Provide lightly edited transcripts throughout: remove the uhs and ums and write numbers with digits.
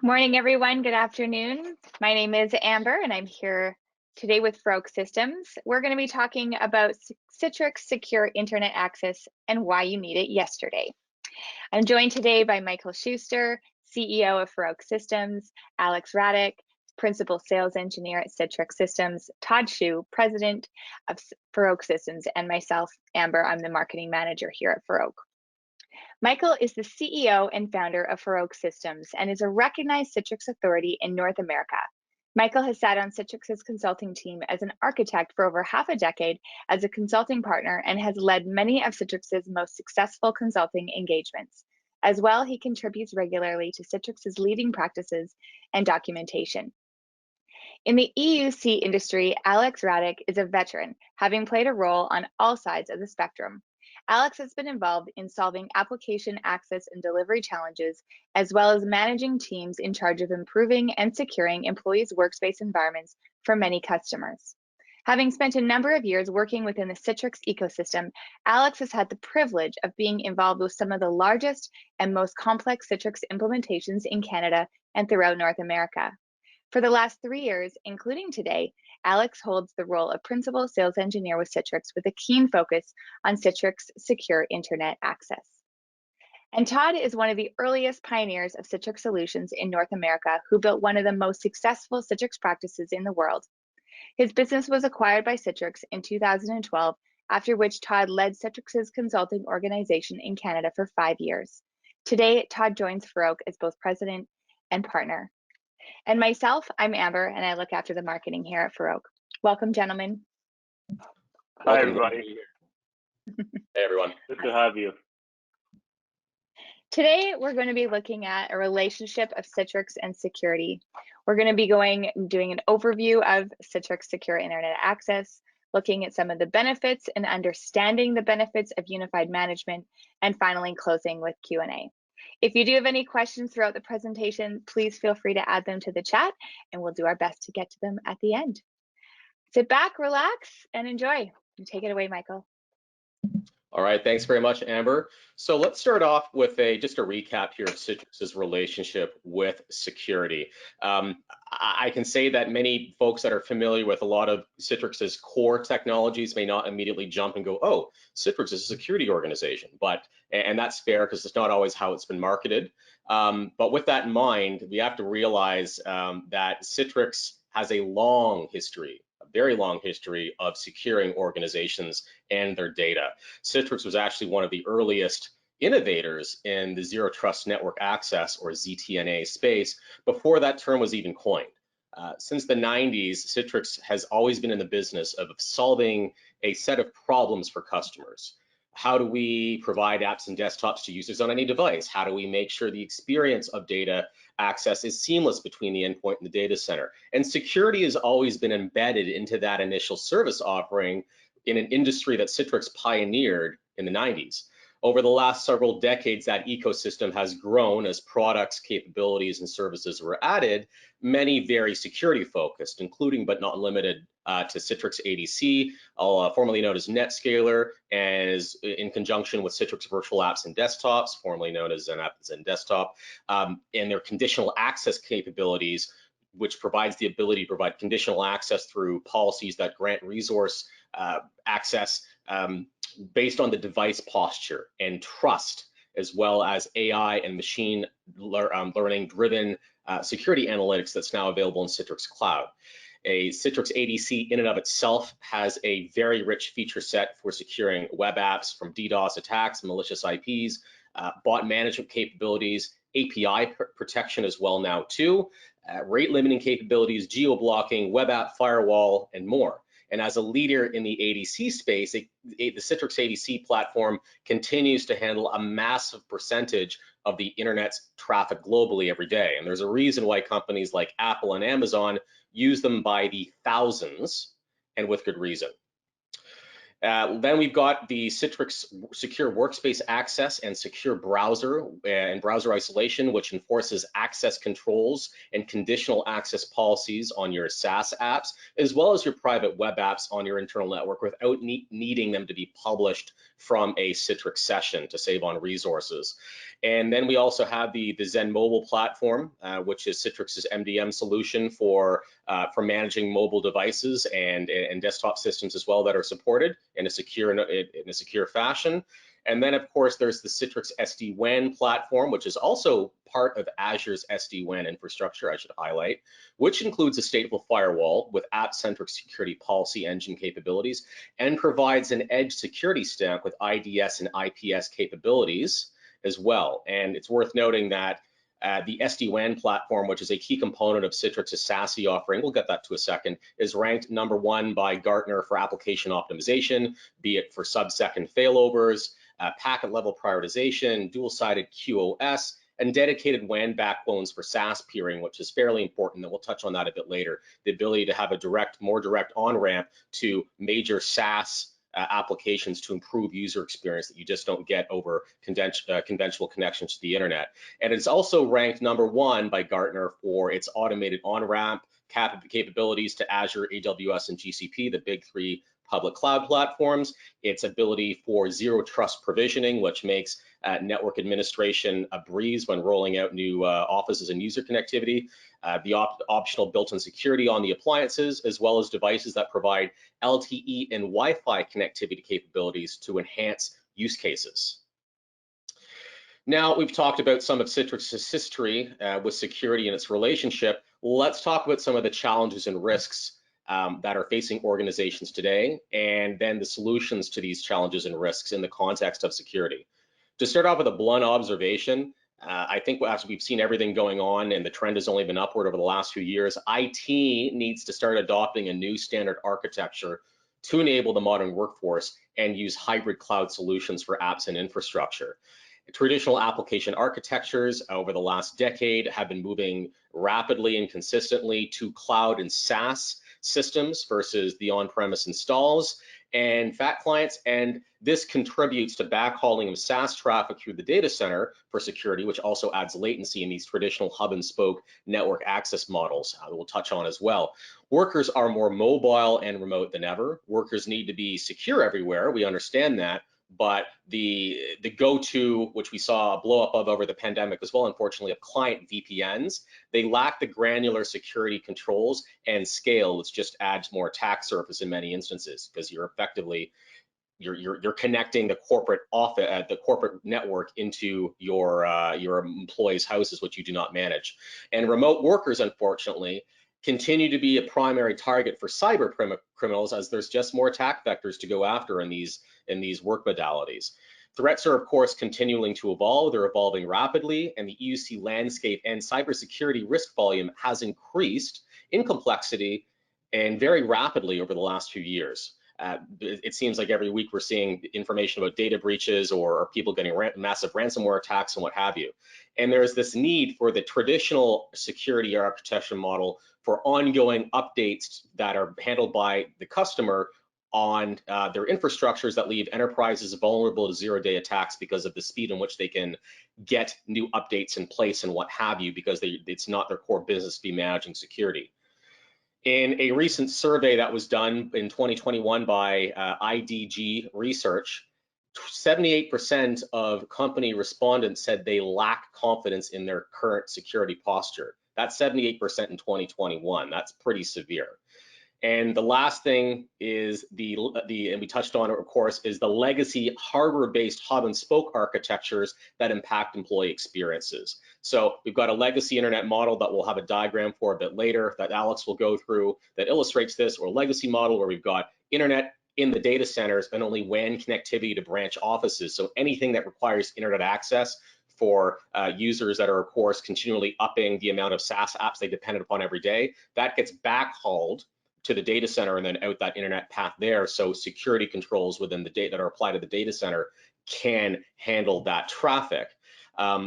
Morning, everyone. Good afternoon. My name is Amber, and I'm here today with Farouk Systems. We're going to be talking about Citrix Secure Internet Access and why you need it yesterday. I'm joined today by Michael Schuster, CEO of Farouk Systems, Alex Raddick, Principal Sales Engineer at Citrix Systems, Todd Shu, President of Farouk Systems, and myself, Amber. I'm the Marketing Manager here at Farouk. Michael is the CEO and founder of Farouk Systems and is a recognized Citrix authority in North America. Michael has sat on Citrix's consulting team as an architect for over half a decade as a consulting partner and has led many of Citrix's most successful consulting engagements. As well, he contributes regularly to Citrix's leading practices and documentation. In the EUC industry, Alex Raddick is a veteran, having played a role on all sides of the spectrum. Alex has been involved in solving application access and delivery challenges, as well as managing teams in charge of improving and securing employees' workspace environments for many customers. Having spent a number of years working within the Citrix ecosystem, Alex has had the privilege of being involved with some of the largest and most complex Citrix implementations in Canada and throughout North America. For the last 3 years, including today, Alex holds the role of Principal Sales Engineer with Citrix with a keen focus on Citrix Secure Internet Access. And Todd is one of the earliest pioneers of Citrix solutions in North America who built one of the most successful Citrix practices in the world. His business was acquired by Citrix in 2012, after which Todd led Citrix's consulting organization in Canada for 5 years. Today, Todd joins Farouk as both president and partner. And myself, I'm Amber, and I look after the marketing here at Farouk. Welcome, gentlemen. Hi, everybody. Hey, everyone. Good to have you. Today, we're going to be looking at a relationship of Citrix and security. We're going to be doing an overview of Citrix Secure Internet Access, looking at some of the benefits and understanding the benefits of unified management, and finally closing with Q&A. If you do have any questions throughout the presentation, please feel free to add them to the chat and we'll do our best to get to them at the end. Sit back, relax, and enjoy. You take it away, Michael. All right, thanks very much, Amber. So let's start off with just a recap here of Citrix's relationship with security. I can say that many folks that are familiar with a lot of Citrix's core technologies may not immediately jump and go, oh, Citrix is a security organization, and that's fair because it's not always how it's been marketed. But with that in mind, we have to realize that Citrix has a long history, a very long history of securing organizations and their data. Citrix was actually one of the earliest innovators in the Zero Trust Network Access, or ZTNA space, before that term was even coined. Since the 90s, Citrix has always been in the business of solving a set of problems for customers. How do we provide apps and desktops to users on any device? How do we make sure the experience of data access is seamless between the endpoint and the data center? And security has always been embedded into that initial service offering in an industry that Citrix pioneered in the 90s. Over the last several decades, that ecosystem has grown as products, capabilities, and services were added, many very security focused, including but not limited to Citrix ADC, formerly known as NetScaler, and is in conjunction with Citrix Virtual Apps and Desktops, formerly known as XenApp and Zendesk, and their conditional access capabilities, which provides the ability to provide conditional access through policies that grant resource access based on the device posture and trust, as well as AI and machine learning driven security analytics that's now available in Citrix Cloud. A Citrix ADC in and of itself has a very rich feature set for securing web apps from DDoS attacks, malicious IPs, bot management capabilities, API protection as well now too, rate limiting capabilities, geo-blocking, web app firewall, and more. And as a leader in the ADC space, the Citrix ADC platform continues to handle a massive percentage of the internet's traffic globally every day. And there's a reason why companies like Apple and Amazon use them by the thousands, and with good reason. Then we've got the Citrix Secure Workspace Access and Secure Browser and Browser Isolation, which enforces access controls and conditional access policies on your SaaS apps, as well as your private web apps on your internal network without needing them to be published from a Citrix session to save on resources. And then we also have the Zen mobile platform, which is Citrix's MDM solution for managing mobile devices and desktop systems as well that are supported in a secure fashion. And then, of course, there's the Citrix SD-WAN platform, which is also part of Azure's SD-WAN infrastructure, I should highlight, which includes a stateful firewall with app-centric security policy engine capabilities and provides an edge security stack with IDS and IPS capabilities as well. And it's worth noting that the SD-WAN platform, which is a key component of Citrix's CSIA offering, we'll get that to a second, is ranked #1 by Gartner for application optimization, be it for sub-second failovers, packet level prioritization, dual-sided QoS, and dedicated WAN backbones for SaaS peering, which is fairly important, and we'll touch on that a bit later. The ability to have a more direct on-ramp to major SaaS applications to improve user experience that you just don't get over conventional connections to the internet. And it's also ranked #1 by Gartner for its automated on-ramp capabilities to Azure, AWS, and GCP, the big three public cloud platforms, its ability for zero trust provisioning, which makes network administration a breeze when rolling out new offices and user connectivity, the optional built-in security on the appliances, as well as devices that provide LTE and Wi-Fi connectivity capabilities to enhance use cases. Now we've talked about some of Citrix's history with security and its relationship. Let's talk about some of the challenges and risks that are facing organizations today, and then the solutions to these challenges and risks in the context of security. To start off with a blunt observation, I think as we've seen everything going on and the trend has only been upward over the last few years, IT needs to start adopting a new standard architecture to enable the modern workforce and use hybrid cloud solutions for apps and infrastructure. Traditional application architectures over the last decade have been moving rapidly and consistently to cloud and SaaS systems versus the on-premise installs and fat clients, and this contributes to backhauling of SaaS traffic through the data center for security, which also adds latency in these traditional hub and spoke network access models that we'll touch on as well. Workers are more mobile and remote than ever. Workers need to be secure everywhere, we understand that, but the go-to, which we saw a blow up of over the pandemic as well, unfortunately, of client VPNs, they lack the granular security controls and scale, which just adds more attack surface in many instances, because you're effectively you're connecting the corporate office, the corporate network into your employees' houses, which you do not manage. And remote workers, unfortunately, continue to be a primary target for cyber criminals, as there's just more attack vectors to go after in these work modalities. Threats are, of course, continuing to evolve. They're evolving rapidly, and the EUC landscape and cybersecurity risk volume has increased in complexity and very rapidly over the last few years. It seems like every week we're seeing information about data breaches or people getting massive ransomware attacks and what have you. And there's this need for the traditional security architecture model for ongoing updates that are handled by the customer on their infrastructures that leave enterprises vulnerable to zero-day attacks because of the speed in which they can get new updates in place and what have you, because it's not their core business to be managing security. In a recent survey that was done in 2021 by IDG Research, 78% of company respondents said they lack confidence in their current security posture. That's 78% in 2021. That's pretty severe. And the last thing is and we touched on it, of course, is the legacy hardware-based hub and spoke architectures that impact employee experiences. So we've got a legacy internet model that we'll have a diagram for a bit later that Alex will go through that illustrates this, or a legacy model where we've got internet in the data centers and only WAN connectivity to branch offices. So anything that requires internet access for users that are, of course, continually upping the amount of SaaS apps they depend upon every day, that gets backhauled to the data center and then out that internet path there. So security controls within the data that are applied to the data center can handle that traffic.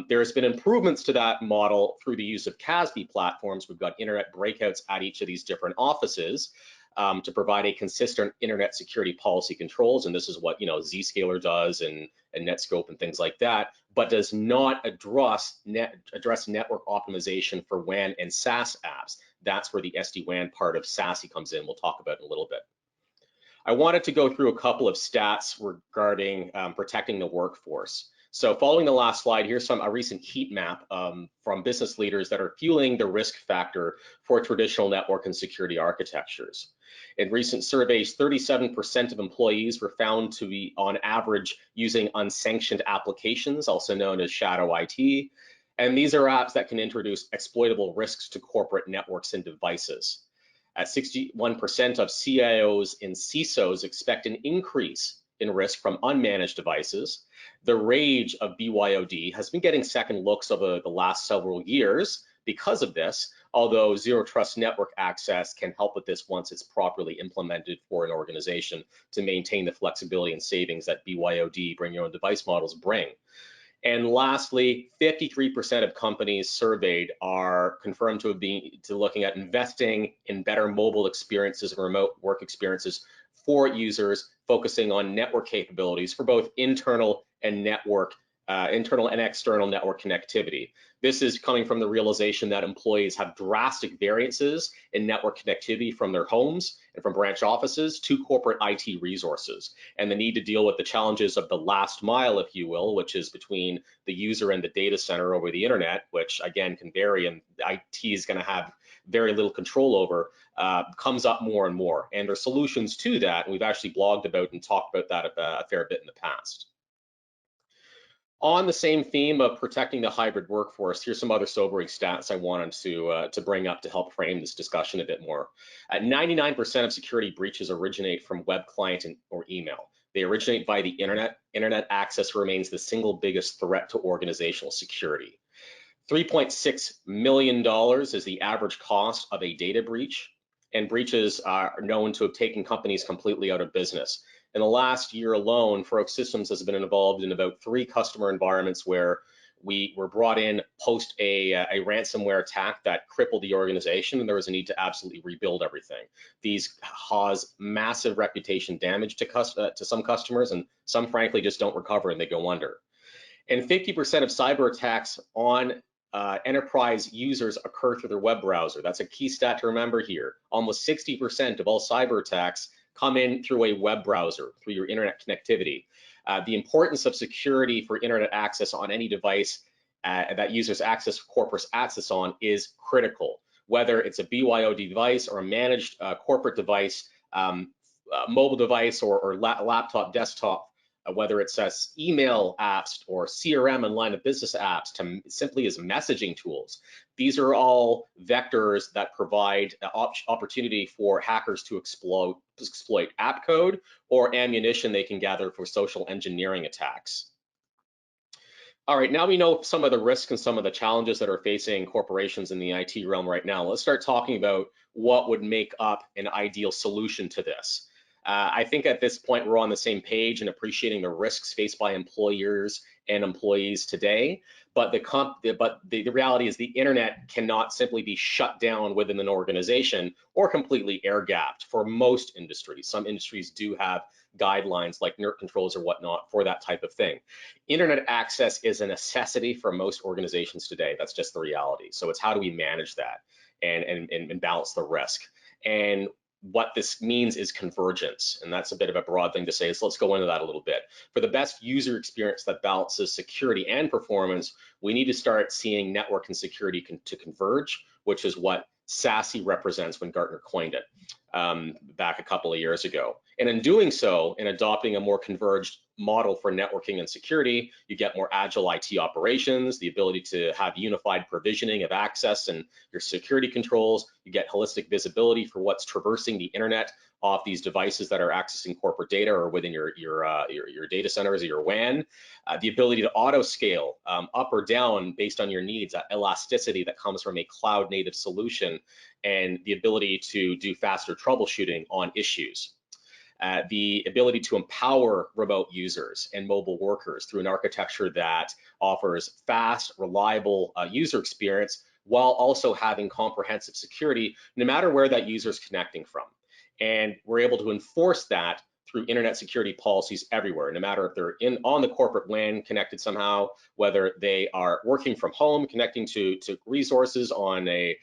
There's been improvements to that model through the use of CASB platforms. We've got internet breakouts at each of these different offices. to provide a consistent internet security policy controls, and this is what Zscaler does and Netscope and things like that, but does not address network optimization for WAN and SaaS apps. That's where the SD-WAN part of SASE comes in. We'll talk about in a little bit. I wanted to go through a couple of stats regarding protecting the workforce. So following the last slide, here's a recent heat map from business leaders that are fueling the risk factor for traditional network and security architectures. In recent surveys, 37% of employees were found to be on average using unsanctioned applications, also known as shadow IT. And these are apps that can introduce exploitable risks to corporate networks and devices. At 61% of CIOs and CISOs expect an increase in risk from unmanaged devices. The rage of BYOD has been getting second looks over the last several years because of this, although zero trust network access can help with this once it's properly implemented for an organization to maintain the flexibility and savings that BYOD, bring your own device models, bring. And lastly, 53% of companies surveyed are confirmed to be looking at investing in better mobile experiences and remote work experiences for users, focusing on network capabilities for both internal and external network connectivity. This is coming from the realization that employees have drastic variances in network connectivity from their homes and from branch offices to corporate IT resources, and the need to deal with the challenges of the last mile, if you will, which is between the user and the data center over the internet, which again can vary and IT is going to have very little control over, comes up more and more. And there are solutions to that, and we've actually blogged about and talked about that a fair bit in the past. On the same theme of protecting the hybrid workforce, here's some other sobering stats I wanted to bring up to help frame this discussion a bit more. 99% of security breaches originate from web client or email. They originate via the internet. Internet access remains the single biggest threat to organizational security. $3.6 million is the average cost of a data breach, and breaches are known to have taken companies completely out of business. In the last year alone, Froke Systems has been involved in about 3 customer environments where we were brought in post a ransomware attack that crippled the organization, and there was a need to absolutely rebuild everything. These cause massive reputation damage to some customers, and some frankly just don't recover and they go under. And 50% of cyber attacks on enterprise users occur through their web browser. That's a key stat to remember here. Almost 60% of all cyber attacks come in through a web browser, through your internet connectivity. The importance of security for internet access on any device that users access corporate access on is critical. Whether it's a BYOD device or a managed corporate device, mobile device or laptop, desktop, whether it's email apps or CRM and line of business apps to simply as messaging tools. These are all vectors that provide opportunity for hackers to exploit app code or ammunition they can gather for social engineering attacks. All right, now we know some of the risks and some of the challenges that are facing corporations in the IT realm right now. Let's start talking about what would make up an ideal solution to this. I think at this point we're on the same page and appreciating the risks faced by employers and employees today, but the reality is the internet cannot simply be shut down within an organization or completely air-gapped for most industries. Some industries do have guidelines like NERC controls or whatnot for that type of thing. Internet access is a necessity for most organizations today. That's just the reality. So it's how do we manage that and balance the risk? And what this means is convergence, and that's a bit of a broad thing to say, so let's go into that a little bit. For the best user experience that balances security and performance, we need to start seeing network and security to converge, which is what SASE represents when Gartner coined it back a couple of years ago. And in doing so, in adopting a more converged model for networking and security, you get more agile IT operations, the ability to have unified provisioning of access and your security controls. You get holistic visibility for what's traversing the internet off these devices that are accessing corporate data or within your data centers or your WAN. The ability to auto scale up or down based on your needs, that elasticity that comes from a cloud native solution, and the ability to do faster troubleshooting on issues. The ability to empower remote users and mobile workers through an architecture that offers fast, reliable user experience while also having comprehensive security no matter where that user is connecting from. and we're able to enforce that through internet security policies everywhere, no matter if they're on the corporate WAN connected somehow, whether they are working from home, connecting to resources on a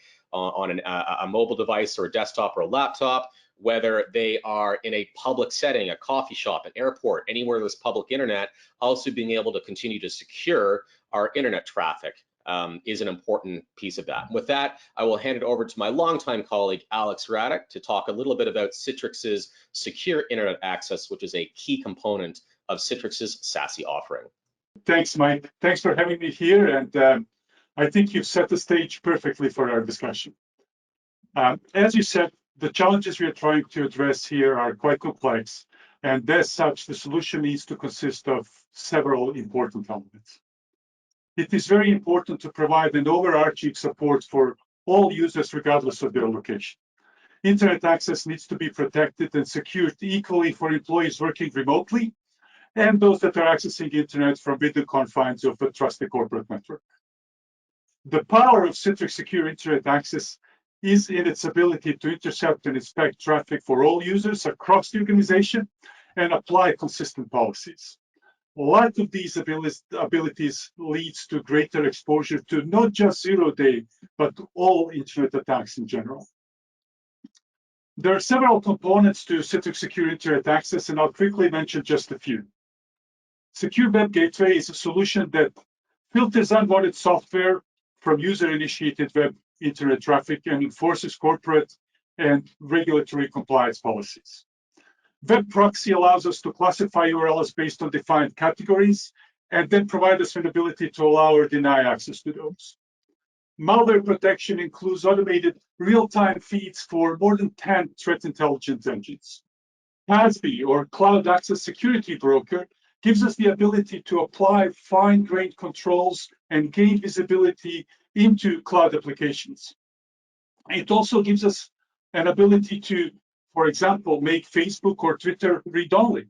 mobile device or a desktop or a laptop, whether they are in a public setting, a coffee shop, an airport, anywhere there's public internet. Also being able to continue to secure our internet traffic is an important piece of that. With that, I will hand it over to my longtime colleague, Alex Radek, to talk a little bit about Citrix's Secure Internet Access, which is a key component of Citrix's SASE offering. Thanks, Mike. Thanks for having me here. And I think you've set the stage perfectly for our discussion. As you said, the challenges we are trying to address here are quite complex. And as such, the solution needs to consist of several important elements. It is very important to provide an overarching support for all users, regardless of their location. Internet access needs to be protected and secured equally for employees working remotely and those that are accessing internet from within the confines of a trusted corporate network. The power of Citrix Secure Internet Access is in its ability to intercept and inspect traffic for all users across the organization and apply consistent policies. A lot of these abilities leads to greater exposure to not just zero-day, but to all internet attacks in general. There are several components to Citrix Secure Internet Access, and I'll quickly mention just a few. Secure Web Gateway is a solution that filters unwanted software from user-initiated web internet traffic and enforces corporate and regulatory compliance policies. Web proxy allows us to classify URLs based on defined categories and then provide us an ability to allow or deny access to those. Malware protection includes automated real-time feeds for more than 10 threat intelligence engines. CASB, or Cloud Access Security Broker, gives us the ability to apply fine-grained controls and gain visibility into cloud applications. It also gives us an ability to, for example, make Facebook or Twitter read-only,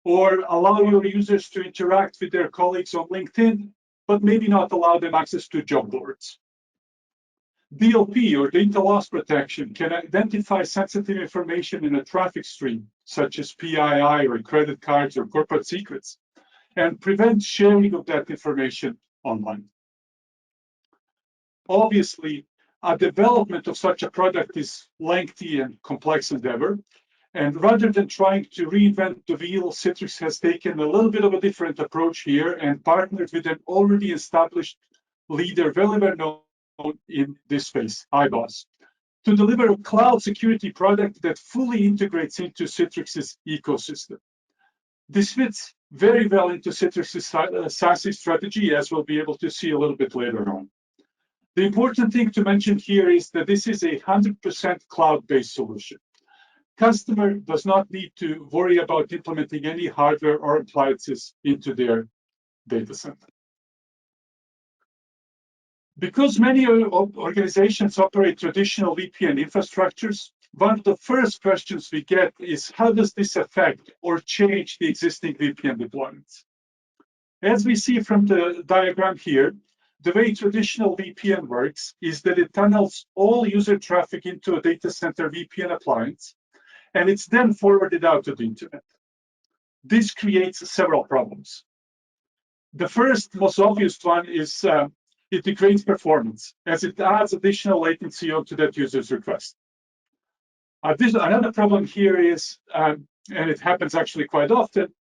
or allow your users to interact with their colleagues on LinkedIn, but maybe not allow them access to job boards. DLP, or data loss protection, can identify sensitive information in a traffic stream, such as PII or credit cards or corporate secrets, and prevent sharing of that information online. Obviously, a development of such a product is lengthy and complex endeavor. And rather than trying to reinvent the wheel, Citrix has taken a little bit of a different approach here and partnered with an already established leader, very well known in this space, iBoss, to deliver a cloud security product that fully integrates into Citrix's ecosystem. This fits very well into Citrix's SASE strategy, as we'll be able to see a little bit later on. The important thing to mention here is that this is a 100% cloud-based solution. Customer does not need to worry about implementing any hardware or appliances into their data center. Because many organizations operate traditional VPN infrastructures, one of the first questions we get is, how does this affect or change the existing VPN deployments? As we see from the diagram here, the way traditional VPN works is that it tunnels all user traffic into a data center VPN appliance, and it's then forwarded out to the internet. This creates several problems. The first, most obvious one is it degrades performance, as it adds additional latency onto that user's request. Another problem here is, and it happens actually quite often,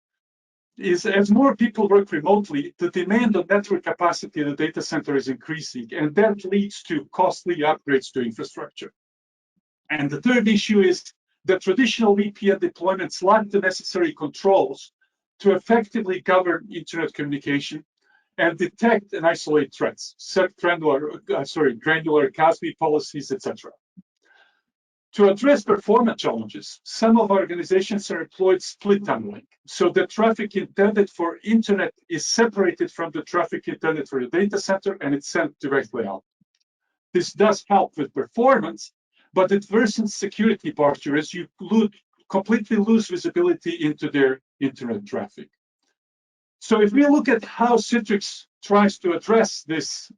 is as more people work remotely, the demand on network capacity in the data center is increasing, and that leads to costly upgrades to infrastructure. And the third issue is that traditional VPN deployments lack the necessary controls to effectively govern internet communication and detect and isolate threats, set granular CASB policies, etc. To address performance challenges, some of our organizations are employed split tunneling, so the traffic intended for internet is separated from the traffic intended for the data center and it's sent directly out. This does help with performance, but it worsens security posture as you completely lose visibility into their internet traffic. So if we look at how Citrix tries to address this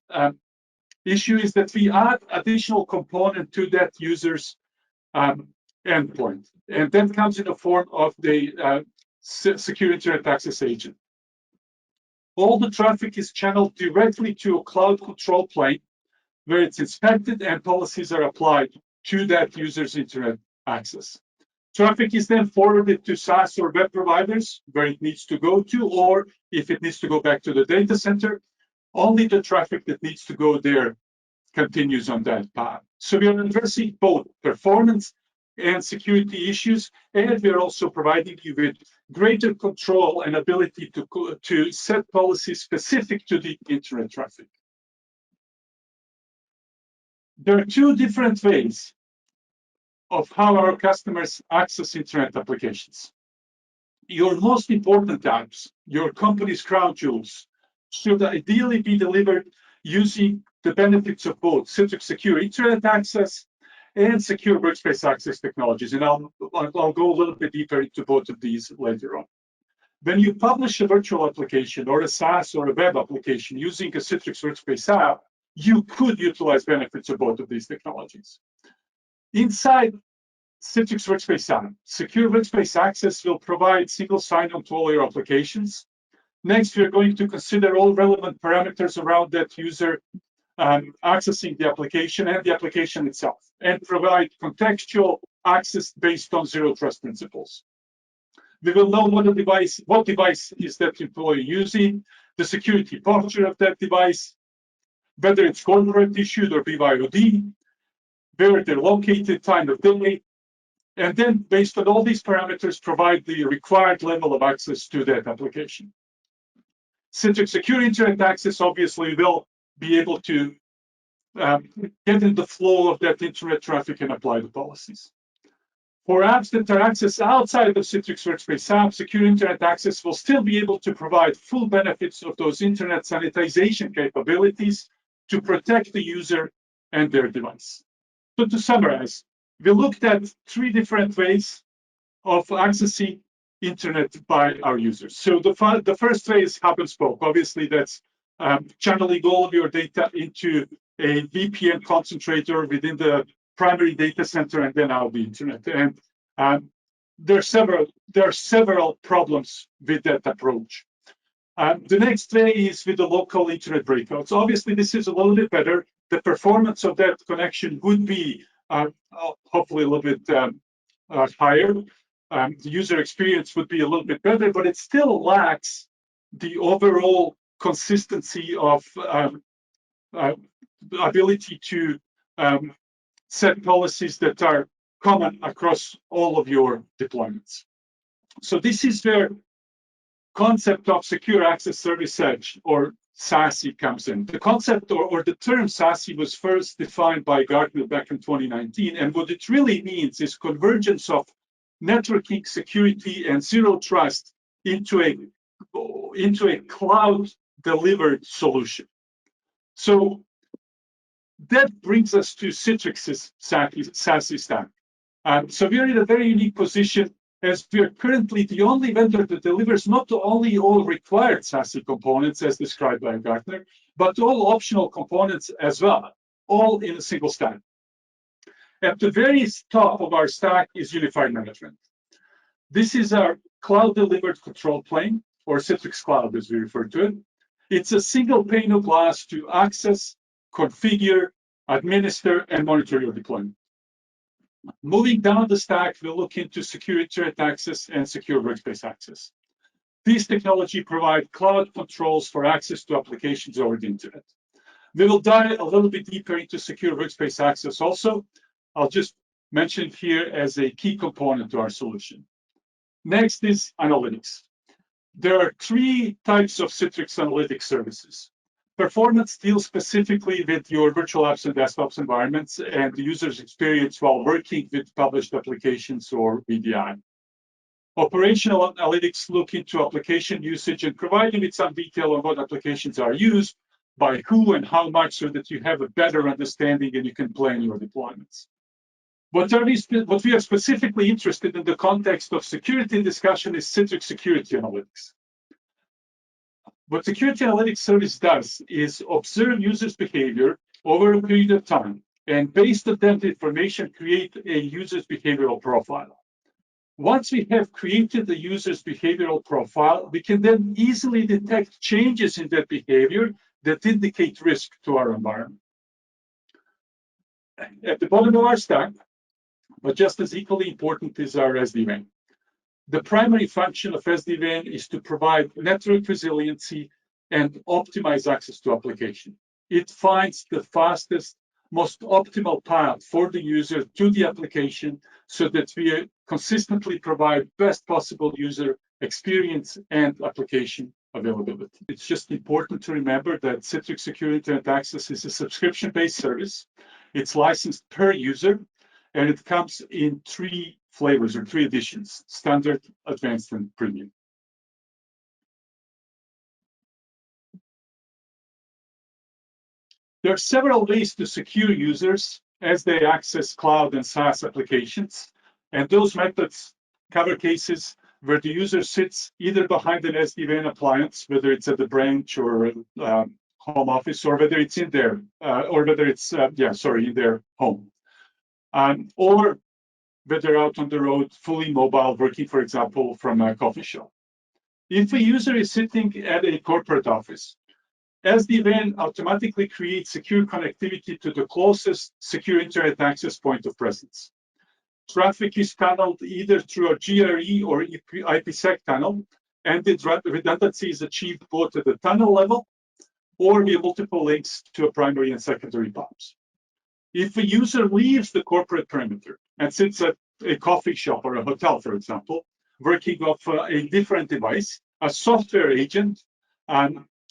issue, is that we add additional component to that user's endpoint. And that comes in the form of the Secure Internet Access agent. All the traffic is channeled directly to a cloud control plane where it's inspected and policies are applied to that user's internet access. Traffic is then forwarded to SaaS or web providers where it needs to go to, or if it needs to go back to the data center, only the traffic that needs to go there continues on that path. So we are addressing both performance and security issues, and we are also providing you with greater control and ability to set policies specific to the internet traffic. There are two different ways of how our customers access internet applications. Your most important apps, your company's crown jewels, should ideally be delivered using the benefits of both Citrix Secure Internet Access and Secure Workspace Access technologies. And I'll go a little bit deeper into both of these later on. When you publish a virtual application or a SaaS or a web application using a Citrix Workspace app, you could utilize benefits of both of these technologies. Inside Citrix Workspace app, Secure Workspace Access will provide single sign-on to all your applications. Next, we are going to consider all relevant parameters around that user accessing the application and the application itself, and provide contextual access based on zero trust principles. We will know what device is that employee using, the security posture of that device, whether it's corporate issued or BYOD, where they're located, time of day, and then based on all these parameters, provide the required level of access to that application. Citrix Secure Internet Access obviously will be able to get in the flow of that internet traffic and apply the policies. For apps that are accessed outside of Citrix Workspace app, Secure Internet Access will still be able to provide full benefits of those internet sanitization capabilities to protect the user and their device. So to summarize, we looked at three different ways of accessing internet by our users. So the first way is hub and spoke. Obviously, that's channeling all of your data into a VPN concentrator within the primary data center and then out the internet. And there are several problems with that approach. The next way is with the local internet breakouts. Obviously, this is a little bit better. The performance of that connection would be hopefully a little bit higher. The user experience would be a little bit better, but it still lacks the overall consistency of ability to set policies that are common across all of your deployments. So this is where concept of Secure Access Service Edge, or SASE, comes in. The concept or the term SASE was first defined by Gartner back in 2019, and what it really means is convergence of networking, security, and zero trust into a cloud-delivered solution. So that brings us to Citrix's SASE stack. So we are in a very unique position as we are currently the only vendor that delivers not only all required SASE components as described by Gartner, but all optional components as well, all in a single stack. At the very top of our stack is unified management. This is our cloud-delivered control plane, or Citrix Cloud as we refer to it. It's a single pane of glass to access, configure, administer, and monitor your deployment. Moving down the stack, we'll look into Secure Internet Access and Secure Workspace Access. These technologies provide cloud controls for access to applications over the internet. We will dive a little bit deeper into Secure Workspace Access also. I'll just mention it here as a key component to our solution. Next is analytics. There are three types of Citrix analytics services. Performance deals specifically with your virtual apps and desktops environments and the user's experience while working with published applications or VDI. Operational analytics look into application usage and providing with some detail on what applications are used, by who and how much, so that you have a better understanding and you can plan your deployments. What we are specifically interested in the context of security discussion is Citrix Security Analytics. What Security Analytics Service does is observe users' behavior over a period of time and based on that information, create a user's behavioral profile. Once we have created the user's behavioral profile, we can then easily detect changes in that behavior that indicate risk to our environment. At the bottom of our stack, but just as equally important, is our SD-WAN. The primary function of SD-WAN is to provide network resiliency and optimize access to application. It finds the fastest, most optimal path for the user to the application so that we consistently provide best possible user experience and application availability. It's just important to remember that Citrix Secure Internet Access is a subscription-based service. It's licensed per user, and it comes in 3 flavors or 3 editions: standard, advanced, and premium. There are several ways to secure users as they access cloud and SaaS applications, and those methods cover cases where the user sits either behind an SD-WAN appliance, whether it's at the branch or home office, or whether it's in their in their home, or whether they're out on the road, fully mobile, working, for example, from a coffee shop. If a user is sitting at a corporate office, SD-WAN automatically creates secure connectivity to the closest secure internet access point of presence. Traffic is tunneled either through a GRE or IPsec tunnel, and the redundancy is achieved both at the tunnel level or via multiple links to a primary and secondary POPs. If a user leaves the corporate perimeter and sits at a coffee shop or a hotel, for example, working off a different device, a software agent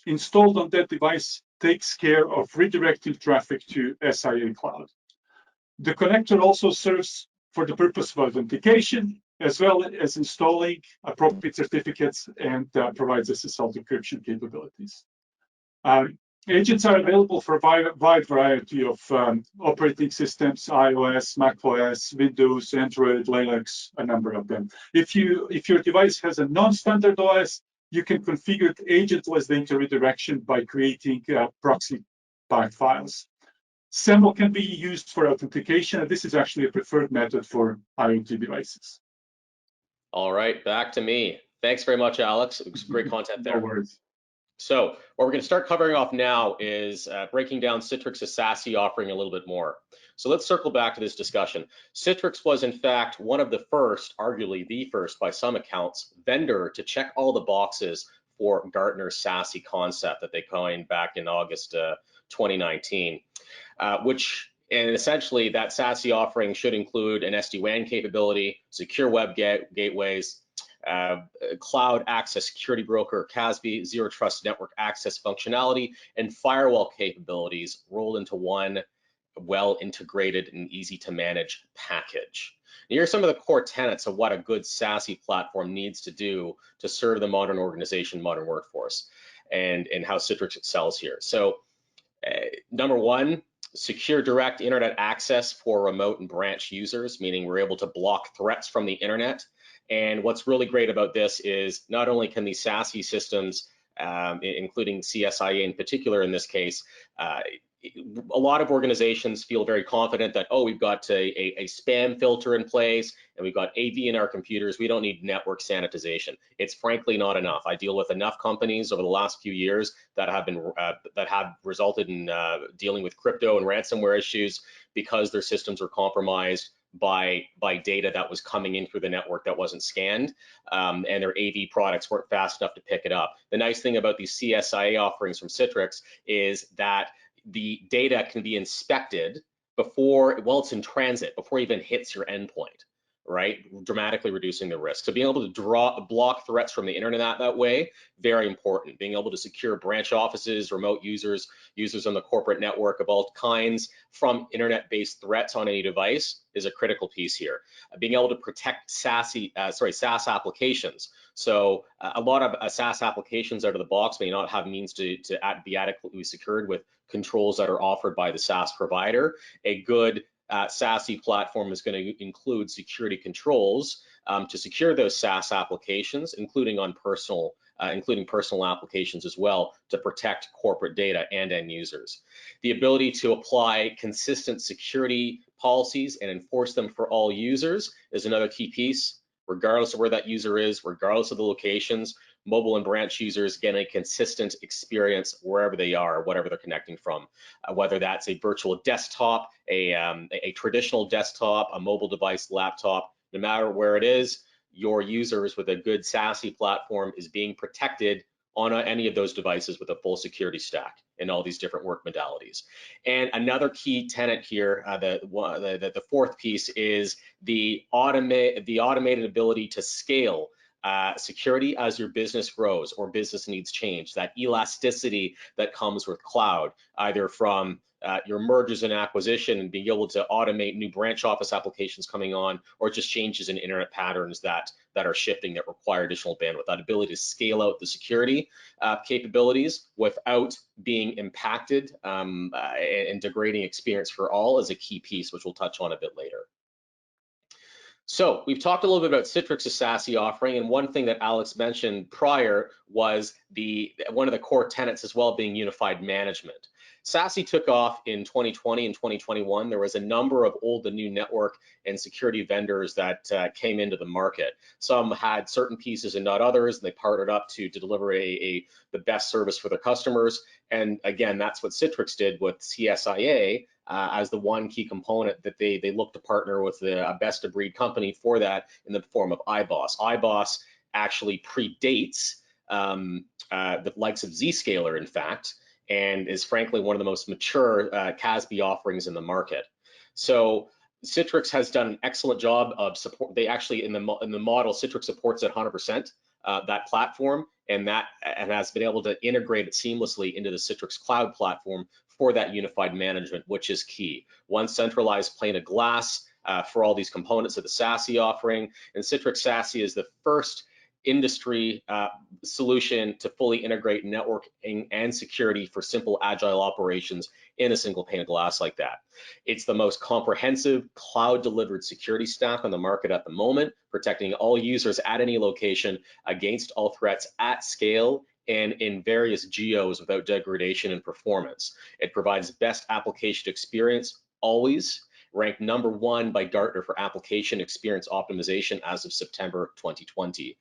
installed on that device takes care of redirecting traffic to SIA Cloud. The connector also serves for the purpose of authentication, as well as installing appropriate certificates, and provides SSL encryption capabilities. Agents are available for a wide variety of operating systems: iOS, macOS, Windows, Android, Linux, a number of them. If your device has a non-standard OS, you can configure agentless data redirection by creating proxy path files. SAML can be used for authentication, and this is actually a preferred method for IoT devices. All right, back to me. Thanks very much, Alex. It was great content there. No worries. So what we're going to start covering off now is breaking down Citrix's SASE offering a little bit more. So let's circle back to this discussion. Citrix was in fact one of the first, arguably the first by some accounts, vendor to check all the boxes for Gartner's SASE concept that they coined back in August 2019, and essentially that SASE offering should include an SD-WAN capability, secure web gateways, cloud access security broker, CASB, zero trust network access functionality, and firewall capabilities rolled into one well integrated and easy to manage package. And here are some of the core tenets of what a good SASE platform needs to do to serve the modern organization, modern workforce, and how Citrix excels here. So number one, secure direct internet access for remote and branch users, meaning we're able to block threats from the internet. And what's really great about this is not only can these SASE systems, including CSIA in particular in this case, a lot of organizations feel very confident that, oh, we've got a spam filter in place and we've got AV in our computers. We don't need network sanitization. It's frankly not enough. I deal with enough companies over the last few years that have resulted in dealing with crypto and ransomware issues because their systems were compromised by data that was coming in through the network that wasn't scanned, and their AV products weren't fast enough to pick it up. The nice thing about these CSIA offerings from Citrix is that the data can be inspected before, while it's in transit, before it even hits your endpoint, right? Dramatically reducing the risk. So being able to block threats from the internet that way, very important. Being able to secure branch offices, remote users on the corporate network of all kinds from internet-based threats on any device is a critical piece here. Being able to protect SaaS applications. So a lot of SaaS applications out of the box may not have means to be adequately secured with controls that are offered by the SaaS provider. A good SASE platform is going to include security controls to secure those SaaS applications, including on personal including personal applications as well, to protect corporate data and end users. The ability to apply consistent security policies and enforce them for all users is another key piece, regardless of where that user is, regardless of the locations. Mobile and branch users get a consistent experience wherever they are, whatever they're connecting from, whether that's a virtual desktop, a traditional desktop, a mobile device, laptop, no matter where it is, your users with a good SASE platform is being protected on any of those devices with a full security stack in all these different work modalities. And another key tenet here, the fourth piece, is the automated ability to scale security as your business grows or business needs change, that elasticity that comes with cloud, either from your mergers and acquisition and being able to automate new branch office applications coming on, or just changes in internet patterns that are shifting that require additional bandwidth. That ability to scale out the security capabilities without being impacted and degrading experience for all is a key piece, which we'll touch on a bit later. So we've talked a little bit about Citrix's SASE offering, and one thing that Alex mentioned prior was one of the core tenets as well being unified management. SASE took off in 2020 and 2021. There was a number of old and new network and security vendors that came into the market. Some had certain pieces and not others, and they partnered up to deliver the best service for their customers. And again, that's what Citrix did with CSIA as the one key component that they looked to partner with a best of breed company for that in the form of iBoss. iBoss actually predates the likes of Zscaler, in fact, and is frankly one of the most mature CASB offerings in the market. So Citrix has done an excellent job of support. They actually, in the model, Citrix supports at 100% that platform, and has been able to integrate it seamlessly into the Citrix cloud platform for that unified management, which is key. One centralized pane of glass for all these components of the SASE offering, and Citrix SASE is the first industry solution to fully integrate networking and security for simple agile operations in a single pane of glass like that. It's the most comprehensive cloud delivered security stack on the market at the moment, protecting all users at any location against all threats at scale and in various geos without degradation in performance. It provides best application experience always, ranked #1 by Gartner for application experience optimization as of September 2020.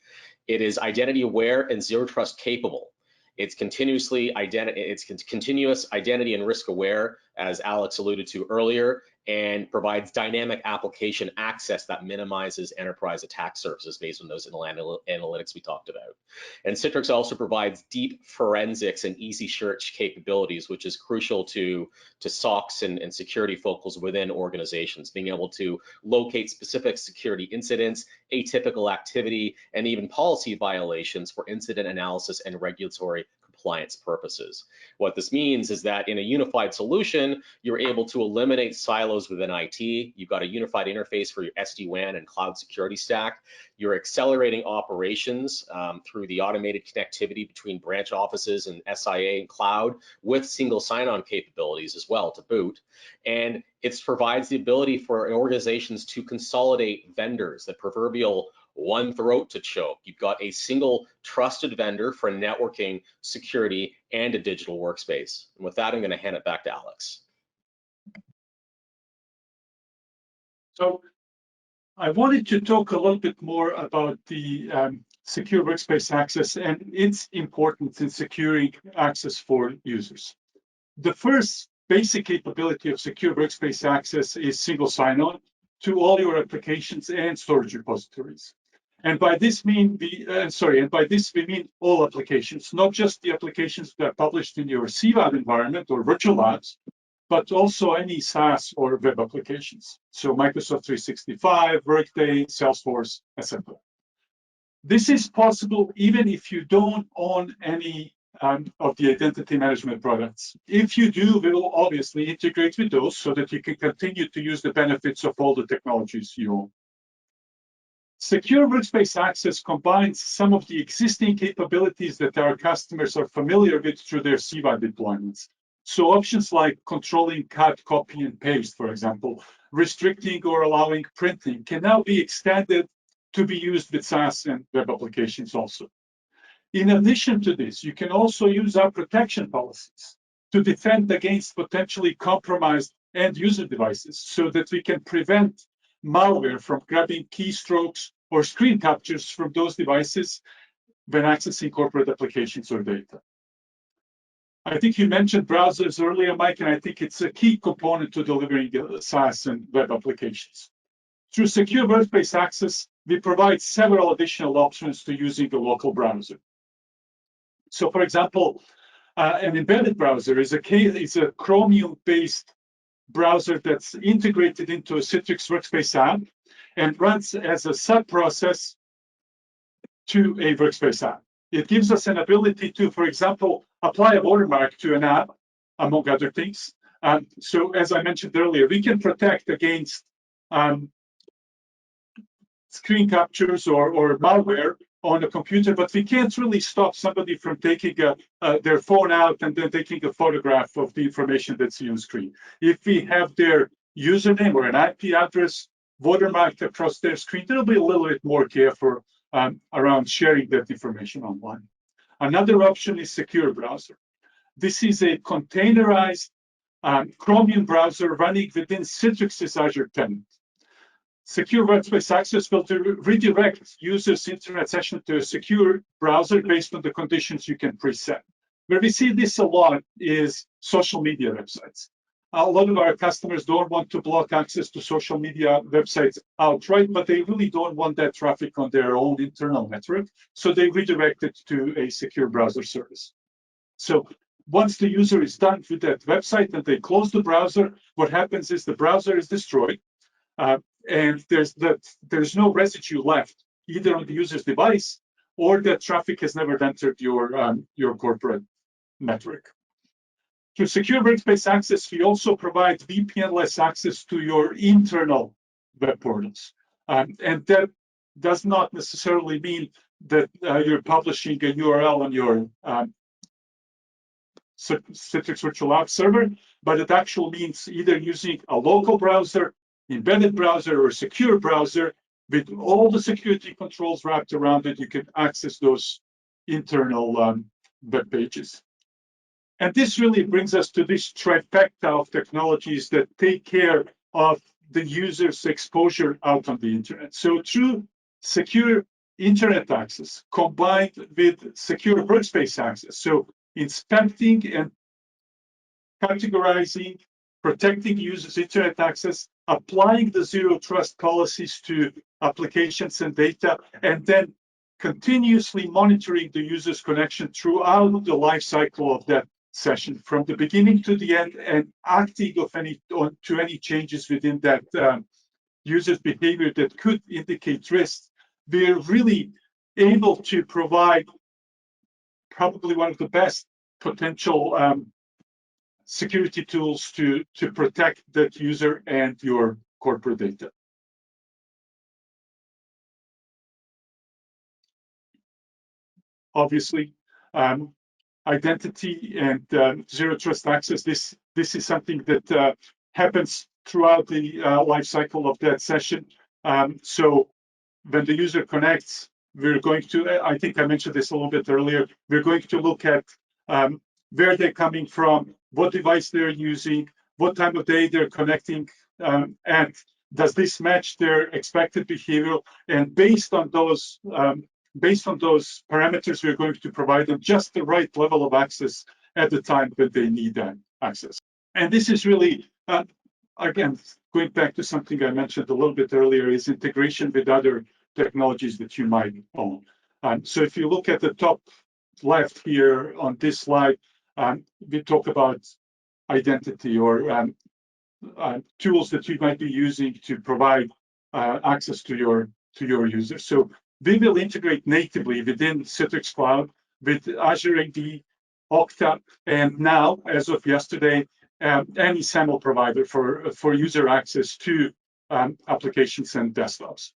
It is identity aware and zero trust capable. It's continuous identity and risk aware, as Alex alluded to earlier, and provides dynamic application access that minimizes enterprise attack surfaces based on those analytics we talked about. And Citrix also provides deep forensics and easy search capabilities, which is crucial to SOCs and security focals within organizations, being able to locate specific security incidents, atypical activity, and even policy violations for incident analysis and regulatory compliance purposes. What this means is that in a unified solution, you're able to eliminate silos within IT. You've got a unified interface for your SD-WAN and cloud security stack. You're accelerating operations through the automated connectivity between branch offices and SIA and cloud with single sign-on capabilities as well to boot. And it provides the ability for organizations to consolidate vendors, the proverbial one throat to choke. You've got a single trusted vendor for networking, security, and a digital workspace. And with that, I'm going to hand it back to Alex. So I wanted to talk a little bit more about the secure workspace access and its importance in securing access for users. The first basic capability of secure workspace access is single sign-on to all your applications and storage repositories. And by this we mean all applications, not just the applications that are published in your CVAD environment or virtual labs, but also any SaaS or web applications. So Microsoft 365, Workday, Salesforce, etc. This is possible even if you don't own any of the identity management products. If you do, we will obviously integrate with those so that you can continue to use the benefits of all the technologies you own. Secure Workspace Access combines some of the existing capabilities that our customers are familiar with through their CVAD deployments. So options like controlling cut, copy, and paste, for example, restricting or allowing printing can now be extended to be used with SaaS and web applications also. In addition to this, you can also use our protection policies to defend against potentially compromised end user devices so that we can prevent malware from grabbing keystrokes or screen captures from those devices when accessing corporate applications or data. I think you mentioned browsers earlier, Mike, and I think it's a key component to delivering SaaS and web applications. Through Secure Workspace Access, we provide several additional options to using a local browser. So, for example, an embedded browser is a Chromium-based browser that's integrated into a Citrix Workspace app and runs as a sub-process to a Workspace app. It gives us an ability to, for example, apply a watermark to an app, among other things. So as I mentioned earlier, we can protect against screen captures or malware on a computer, but we can't really stop somebody from taking their phone out and then taking a photograph of the information that's on screen. If we have their username or an IP address watermarked across their screen, there'll be a little bit more careful around sharing that information online. Another option is Secure Browser. This is a containerized Chromium browser running within Citrix's Azure tenant. Secure Workspace Access will redirect users' internet session to a secure browser based on the conditions you can preset. Where we see this a lot is social media websites. A lot of our customers don't want to block access to social media websites outright, but they really don't want that traffic on their own internal network, so they redirect it to a secure browser service. So once the user is done with that website and they close the browser, what happens is the browser is destroyed, and there's no residue left either on the user's device or that traffic has never entered your corporate network. To Secure Workspace Access, we also provide VPN-less access to your internal web portals. And that does not necessarily mean that you're publishing a URL on your Citrix Virtual App Server, but it actually means either using a local browser, embedded browser, or secure browser with all the security controls wrapped around it. You can access those internal web pages. And this really brings us to this trifecta of technologies that take care of the user's exposure out on the internet. So through Secure Internet Access combined with Secure Workspace Access, so inspecting and categorizing, protecting users' internet access, applying the zero trust policies to applications and data, and then continuously monitoring the user's connection throughout the life cycle of that session, from the beginning to the end, and acting to any changes within that user's behavior that could indicate risk. We're really able to provide probably one of the best potential security tools to protect that user and your corporate data. Obviously, identity and zero trust access, this is something that happens throughout the life cycle of that session. So when the user connects, we're going to, I think I mentioned this a little bit earlier, we're going to look at where they're coming from, what device they're using, what time of day they're connecting, and does this match their expected behavior? And based on those parameters, we're going to provide them just the right level of access at the time that they need that access. And this is really, again, going back to something I mentioned a little bit earlier, is integration with other technologies that you might own. So if you look at the top left here on this slide, we talk about identity or tools that you might be using to provide access to your users. So we will integrate natively within Citrix Cloud with Azure AD, Okta, and now, as of yesterday, any SAML provider for user access to applications and desktops.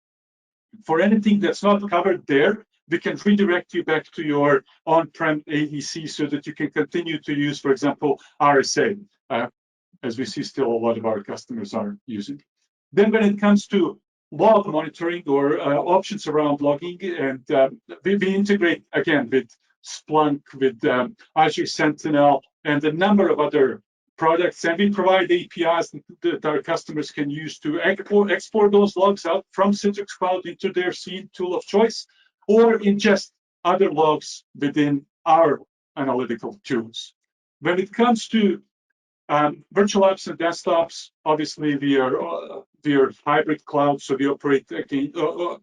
For anything that's not covered there, we can redirect you back to your on-prem ADC so that you can continue to use, for example, RSA, as we see still a lot of our customers are using. Then when it comes to log monitoring or options around logging, and we integrate again with Splunk, with Azure Sentinel, and a number of other products, and we provide APIs that our customers can use to export those logs out from Citrix Cloud into their scene tool of choice, or ingest other logs within our analytical tools. When it comes to virtual apps and desktops, obviously we are hybrid cloud, so we operate again,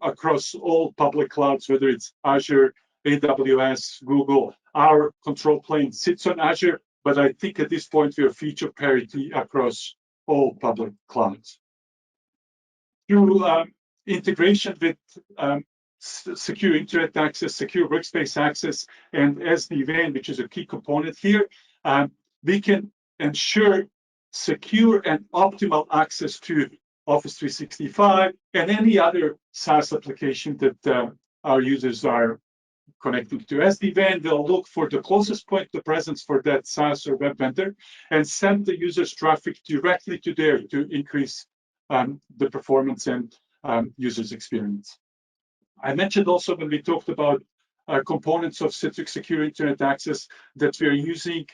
across all public clouds, whether it's Azure, AWS, Google. Our control plane sits on Azure, but I think at this point we are feature parity across all public clouds. Through integration with Secure Internet Access, Secure Workspace Access, and SD-WAN, which is a key component here, we can ensure secure and optimal access to Office 365 and any other SaaS application that our users are connecting to. SD-WAN will look for the closest point of presence for that SaaS or web vendor and send the user's traffic directly to there to increase the performance and user's experience. I mentioned also when we talked about components of Citrix Secure Internet Access that we are using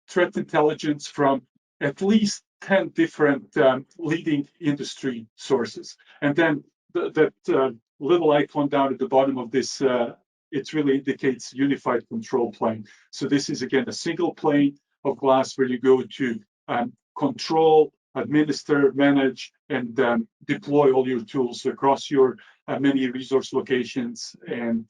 threat intelligence from at least 10 different leading industry sources. And then that little icon down at the bottom of this, it really indicates unified control plane. So this is, again, a single pane of glass where you go to control, administer, manage, and deploy all your tools across your many resource locations and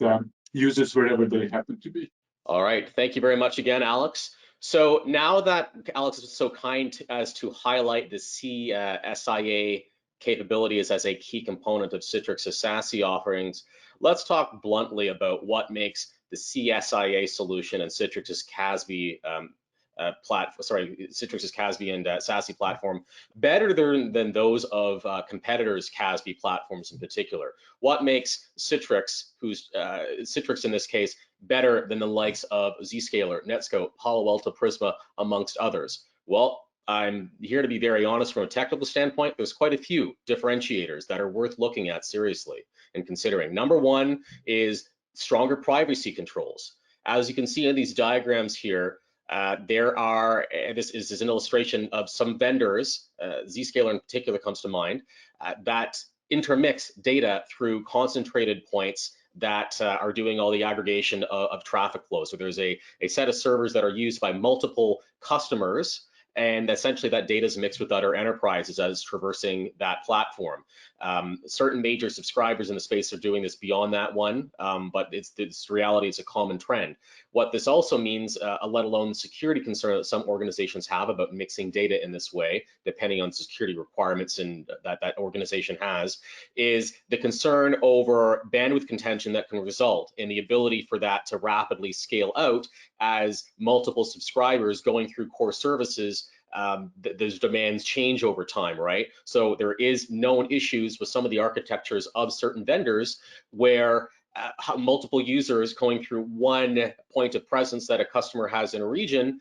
users wherever they happen to be. All right, thank you very much again, Alex. So now that Alex is so kind as to highlight the CSIA capabilities as a key component of Citrix's SASE offerings, let's talk bluntly about what makes the CSIA solution and Citrix's CASB Citrix's CASB and SASE platform better than those of competitors' CASB platforms in particular. What makes Citrix, Citrix in this case, better than the likes of Zscaler, Netskope, Palo Alto, Prisma, amongst others? Well, I'm here to be very honest from a technical standpoint. There's quite a few differentiators that are worth looking at seriously and considering. Number one is stronger privacy controls. As you can see in these diagrams here, there are, this is an illustration of some vendors, Zscaler in particular comes to mind, that intermix data through concentrated points that are doing all the aggregation of traffic flow. So there's a set of servers that are used by multiple customers, and essentially that data is mixed with other enterprises as traversing that platform. Certain major subscribers in the space are doing this beyond that one, but it's reality, it's a common trend. What this also means, let alone security concern that some organizations have about mixing data in this way, depending on security requirements and that organization has, is the concern over bandwidth contention that can result in the ability for that to rapidly scale out as multiple subscribers going through core services. Those demands change over time, right? So there is known issues with some of the architectures of certain vendors where multiple users going through one point of presence that a customer has in a region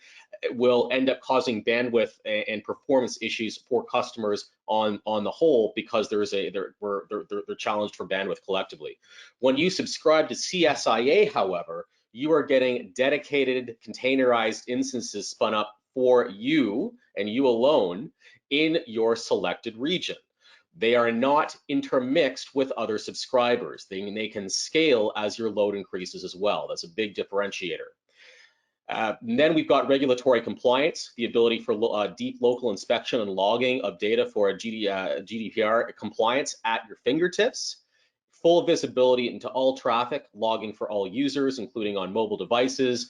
will end up causing bandwidth and performance issues for customers on the whole, because they're challenged for bandwidth collectively. When you subscribe to CSIA, however, you are getting dedicated containerized instances spun up for you and you alone in your selected region. They are not intermixed with other subscribers. They can scale as your load increases as well. That's a big differentiator. Then we've got regulatory compliance, the ability for deep local inspection and logging of data for a GDPR compliance at your fingertips. Full visibility into all traffic, logging for all users, including on mobile devices,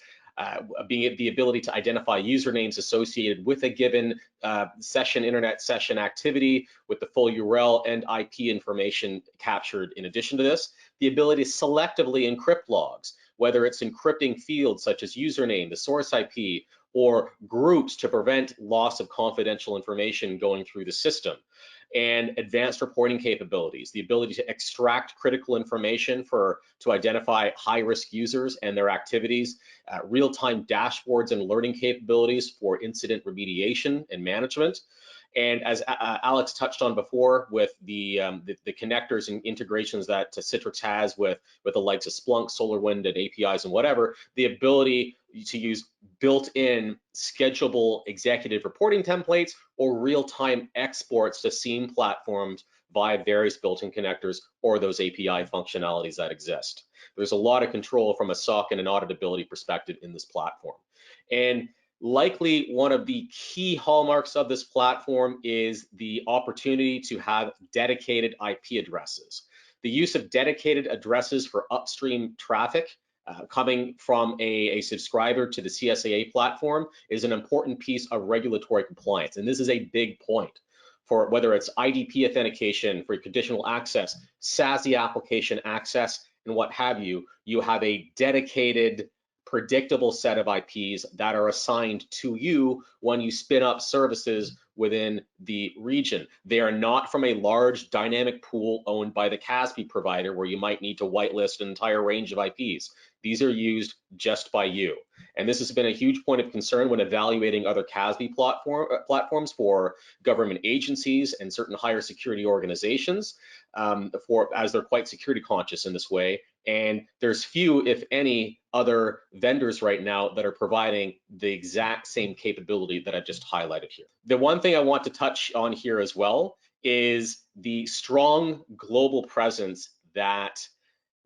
being the ability to identify usernames associated with a given internet session activity with the full URL and IP information captured in addition to this, the ability to selectively encrypt logs, whether it's encrypting fields such as username, the source IP, or groups to prevent loss of confidential information going through the system. And advanced reporting capabilities, the ability to extract critical information to identify high-risk users and their activities, real-time dashboards and alerting capabilities for incident remediation and management, And as Alex touched on before, with the connectors and integrations that Citrix has with the likes of Splunk, SolarWind, and APIs and whatever, the ability to use built-in schedulable executive reporting templates or real-time exports to SIEM platforms via various built-in connectors or those API functionalities that exist. There's a lot of control from a SOC and an auditability perspective in this platform. And likely one of the key hallmarks of this platform is the opportunity to have dedicated IP addresses. The use of dedicated addresses for upstream traffic coming from a subscriber to the CSIA platform is an important piece of regulatory compliance. And this is a big point for whether it's IDP authentication, for conditional access, SASE application access, and what have you. You have a dedicated, predictable set of IPs that are assigned to you when you spin up services within the region. They are not from a large dynamic pool owned by the CASB provider where you might need to whitelist an entire range of IPs. These are used just by you. And this has been a huge point of concern when evaluating other CASB platforms for government agencies and certain higher security organizations, as they're quite security conscious in this way. And there's few, if any, other vendors right now that are providing the exact same capability that I just highlighted here. The one thing I want to touch on here as well is the strong global presence that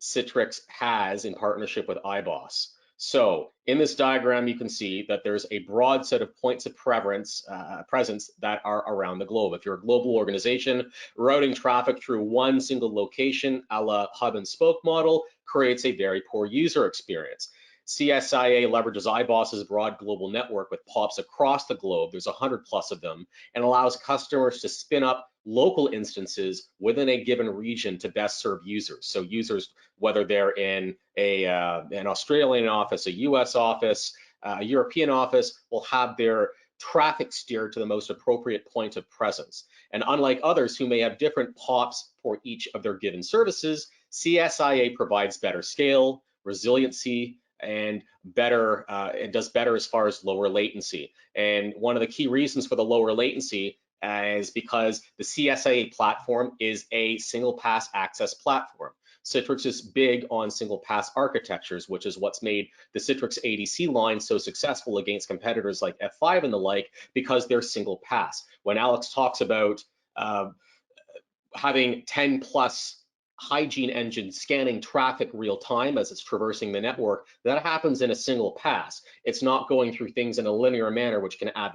Citrix has in partnership with iBoss. So in this diagram, you can see that there's a broad set of points of presence that are around the globe. If you're a global organization, routing traffic through one single location, a la hub and spoke model, creates a very poor user experience. CSIA leverages iBoss's broad global network with POPs across the globe. There's 100+ of them, and allows customers to spin up local instances within a given region to best serve users. So users, whether they're in an Australian office, a US office, a European office, will have their traffic steered to the most appropriate point of presence. And unlike others who may have different POPs for each of their given services, CSIA provides better scale, resiliency, and better, it does better as far as lower latency. And one of the key reasons for the lower latency is because the CSIA platform is a single pass access platform. Citrix is big on single pass architectures, which is what's made the Citrix ADC line so successful against competitors like F5 and the like, because they're single pass. When Alex talks about having 10+ hygiene engines scanning traffic real time as it's traversing the network, that happens in a single pass. It's not going through things in a linear manner, which can add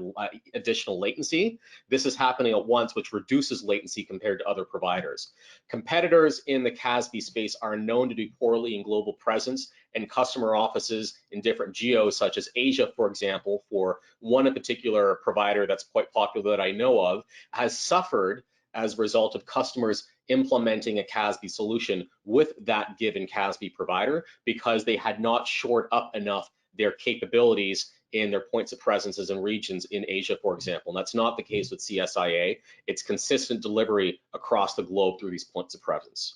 additional latency. This is happening at once, which reduces latency compared to other providers. Competitors in the CASB space are known to do poorly in global presence, and customer offices in different geos, such as Asia, for example, for one particular provider that's quite popular that I know of, has suffered as a result of customers implementing a CASB solution with that given CASB provider because they had not shored up enough their capabilities in their points of presences and regions in Asia, for example. And that's not the case with CSIA. It's consistent delivery across the globe through these points of presence.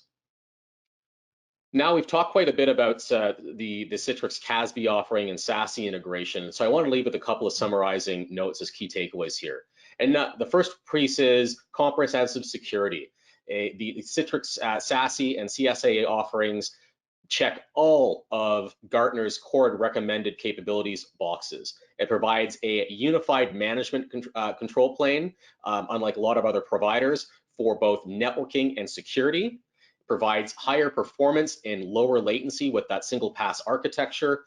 Now we've talked quite a bit about the Citrix CASB offering and SASE integration. So I want to leave with a couple of summarizing notes as key takeaways here. And the first piece is comprehensive security. The Citrix SASE and CSIA offerings check all of Gartner's core recommended capabilities boxes. It provides a unified management control plane, unlike a lot of other providers, for both networking and security. It provides higher performance and lower latency with that single pass architecture.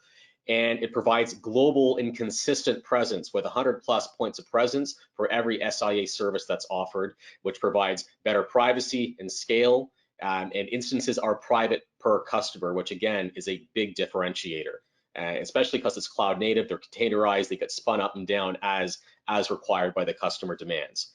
And it provides global and consistent presence with 100+ points of presence for every SIA service that's offered, which provides better privacy and scale. And instances are private per customer, which again is a big differentiator, especially because it's cloud native, they're containerized, they get spun up and down as required by the customer demands.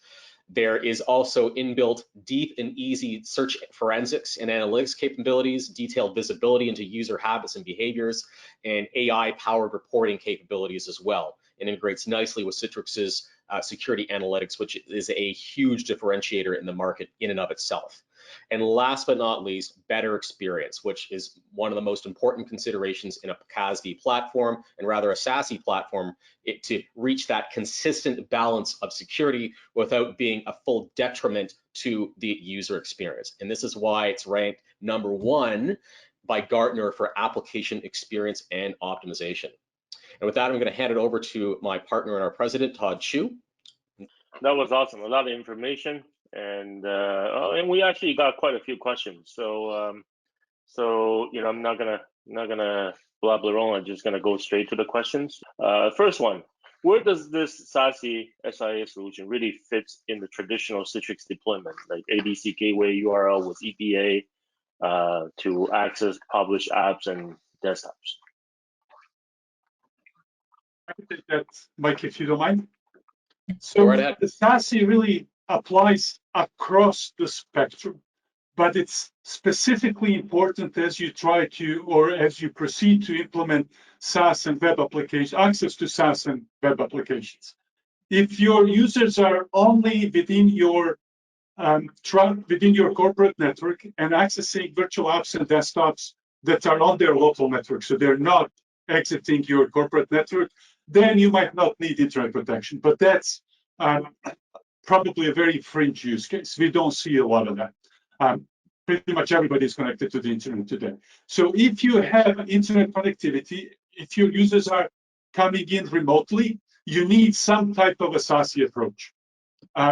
There is also inbuilt deep and easy search forensics and analytics capabilities, detailed visibility into user habits and behaviors, and AI-powered reporting capabilities as well. It integrates nicely with Citrix's security analytics, which is a huge differentiator in the market in and of itself. And last but not least, better experience, which is one of the most important considerations in a CASB platform, and rather a SASE platform, to reach that consistent balance of security without being a full detriment to the user experience. And this is why it's ranked #1 by Gartner for application experience and optimization. And with that, I'm going to hand it over to my partner and our president, Todd Chu. That was awesome. A lot of information, and we actually got quite a few questions. So you know, I'm not gonna blah blah on. I'm just gonna go straight to the questions. First one: where does this SASE SIA solution really fit in the traditional Citrix deployment, like ADC gateway URL with EPA to access published apps and desktops? I can take that, Mike, if you don't mind. Go So right ahead. the SASE really applies across the spectrum, but it's specifically important as you try to, or as you proceed to implement SaaS and web applications, access to SaaS and web applications. If your users are only within your corporate network and accessing virtual apps and desktops that are on their local network, so they're not exiting your corporate network, then you might not need internet protection. But that's probably a very fringe use case. We don't see a lot of that. Pretty much everybody is connected to the internet today. So if you have internet connectivity, if your users are coming in remotely, you need some type of a SASE approach.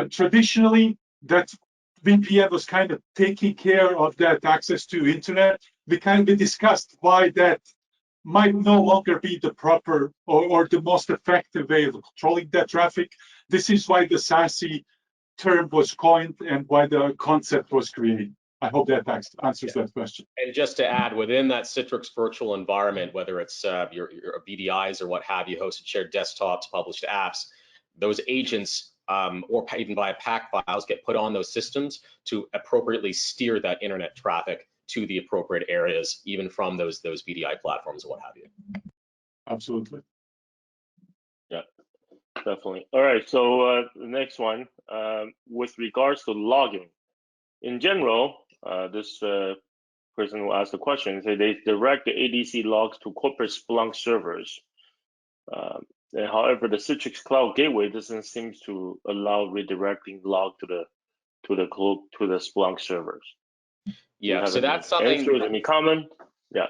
Traditionally, that VPN was kind of taking care of that access to internet. We discussed why that might no longer be the proper or the most effective way of controlling that traffic. This is why the SASE term was coined and why the concept was created. I hope that answers that question. And just to add, within that Citrix virtual environment, whether it's your VDIs or what have you, hosted shared desktops, published apps, those agents or even via pack files get put on those systems to appropriately steer that internet traffic to the appropriate areas, even from those VDI platforms and what have you. Absolutely. Yeah, definitely. All right, so the next one, with regards to logging, in general, this person who asked the question said they direct the ADC logs to corporate Splunk servers. However, the Citrix Cloud Gateway doesn't seem to allow redirecting log to the Splunk servers. Yeah, so that's something. Any comment? Yeah.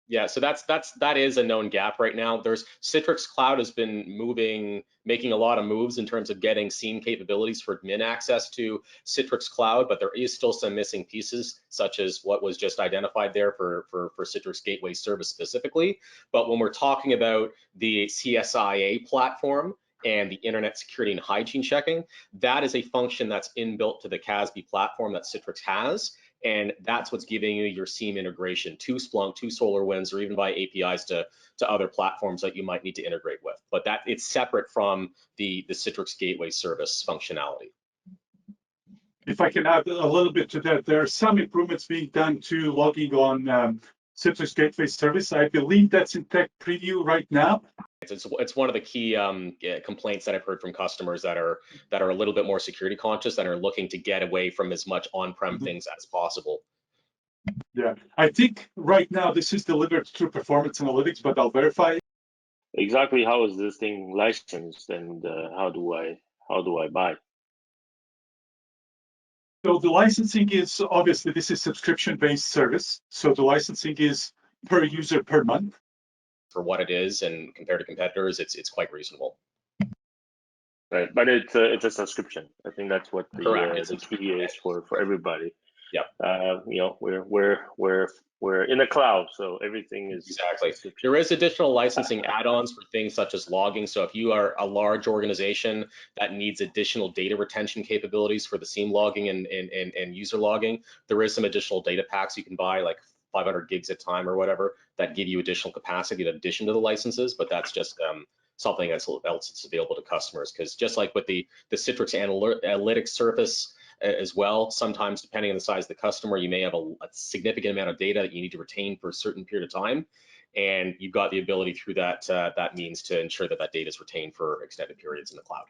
Yeah, so that is a known gap right now. There's Citrix Cloud has been making a lot of moves in terms of getting SIEM capabilities for admin access to Citrix Cloud, but there is still some missing pieces, such as what was just identified there for Citrix Gateway Service specifically. But when we're talking about the CSIA platform and the internet security and hygiene checking, that is a function that's inbuilt to the CASB platform that Citrix has. And that's what's giving you your SIEM integration to Splunk, to SolarWinds, or even via APIs to other platforms that you might need to integrate with. But that it's separate from the Citrix Gateway Service functionality. If I can add a little bit to that, there are some improvements being done to logging on Citrix Gateway Service. I believe that's in tech preview right now. It's one of the key complaints that I've heard from customers that are a little bit more security conscious and are looking to get away from as much on-prem things as possible. Yeah, I think right now this is delivered through performance analytics, but I'll verify it. Exactly how is this thing licensed, and how do I buy? So the licensing is obviously this is subscription-based service. So the licensing is per user per month. For what it is and compared to competitors, it's quite reasonable. Right, but it's a subscription. I think that's what the key is for everybody. Yeah. You know, we're in the cloud, so everything is exactly. There is additional licensing add-ons for things such as logging. So if you are a large organization that needs additional data retention capabilities for the SIEM logging and user logging, there is some additional data packs you can buy, like 500 gigs at a time or whatever, that give you additional capacity in addition to the licenses. But that's just something else that's available to customers, because just like with the Citrix Analytics Surface as well, sometimes depending on the size of the customer, you may have a significant amount of data that you need to retain for a certain period of time, and you've got the ability through that means to ensure that data is retained for extended periods in the cloud.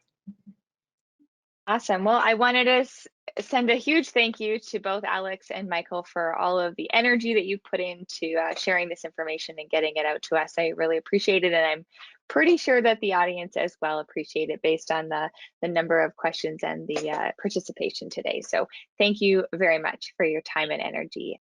Awesome. Well, I wanted to send a huge thank you to both Alex and Michael for all of the energy that you put into sharing this information and getting it out to us. I really appreciate it, and I'm pretty sure that the audience as well appreciate it based on the number of questions and the participation today. So thank you very much for your time and energy.